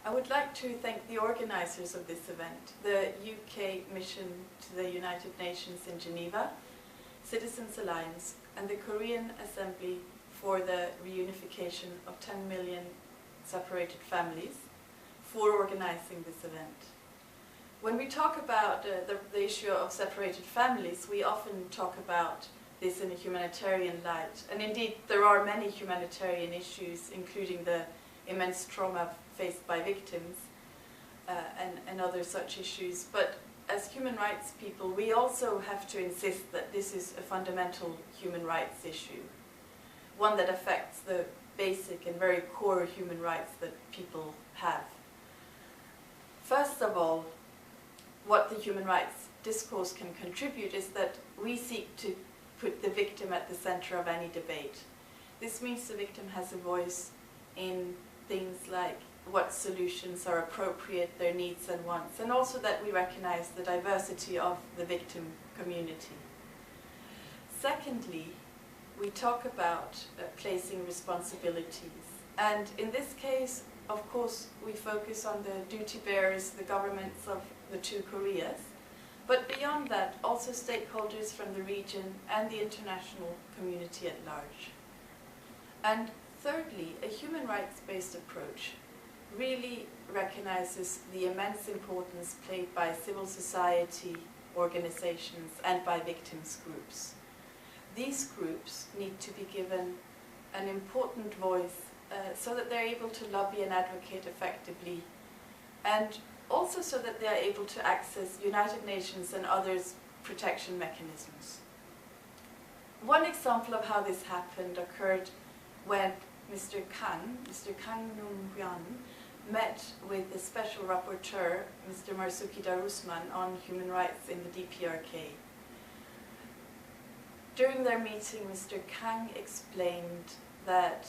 I would like to thank the organizers of this event, the UK mission to the United Nations in Geneva, Citizens Alliance, and the Korean Assembly for the reunification of 10 million separated families for organizing this event. When we talk about the issue of separated families, we often talk about this in a humanitarian light. And indeed, there are many humanitarian issues, including the immense trauma faced by victims and other such issues. But as human rights people, we also have to insist that this is a fundamental human rights issue, one that affects the basic and very core human rights that people have. First of all, what the human rights discourse can contribute is that we seek to put the victim at the center of any debate. This means the victim has a voice in things like what solutions are appropriate, their needs and wants, and also that we recognize the diversity of the victim community. Secondly, we talk about placing responsibilities. And in this case, of course, we focus on the duty bearers, the governments of the two Koreas, but beyond that, also stakeholders from the region and the international community at large. And thirdly, a human rights-based approach really recognizes the immense importance played by civil society organizations and by victims groups. These groups need to be given an important voice so that they're able to lobby and advocate effectively, and also so that they are able to access United Nations and others' protection mechanisms. One example of how this happened occurred when Mr. Kang Nung-hwan, met with the Special Rapporteur, Mr. Marzuki Darusman, on human rights in the DPRK. During their meeting, Mr. Kang explained that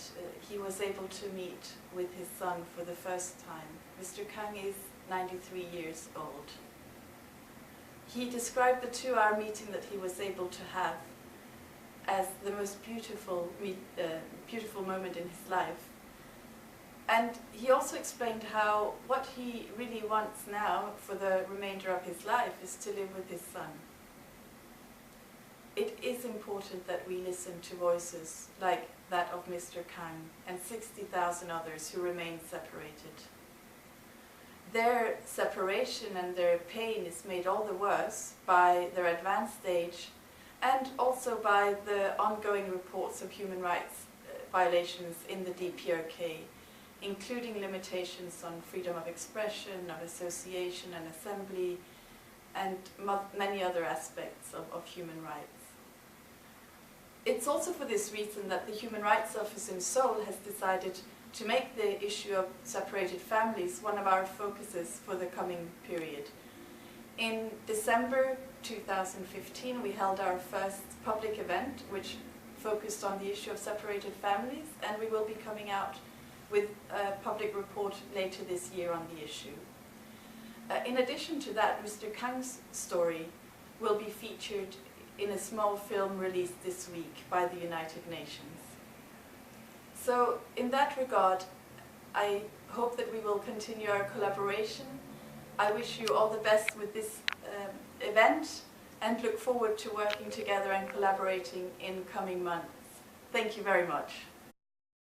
he was able to meet with his son for the first time. Mr. Kang is 93 years old. He described the 2-hour meeting that he was able to have as the most beautiful moment in his life. And he also explained how what he really wants now for the remainder of his life is to live with his son. It is important that we listen to voices like that of Mr. Kang and 60,000 others who remain separated. Their separation and their pain is made all the worse by their advanced age and also by the ongoing reports of human rights violations in the DPRK, including limitations on freedom of expression, of association and assembly, and many other aspects of human rights. It's also for this reason that the Human Rights Office in Seoul has decided to make the issue of separated families one of our focuses for the coming period. In December 2015, we held our first public event, which focused on the issue of separated families, and we will be coming out with a public report later this year on the issue. In addition to that, Mr. Kang's story will be featured in a small film released this week by the United Nations. So in that regard, I hope that we will continue our collaboration. I wish you all the best with this event and look forward to working together and collaborating in coming months. Thank you very much.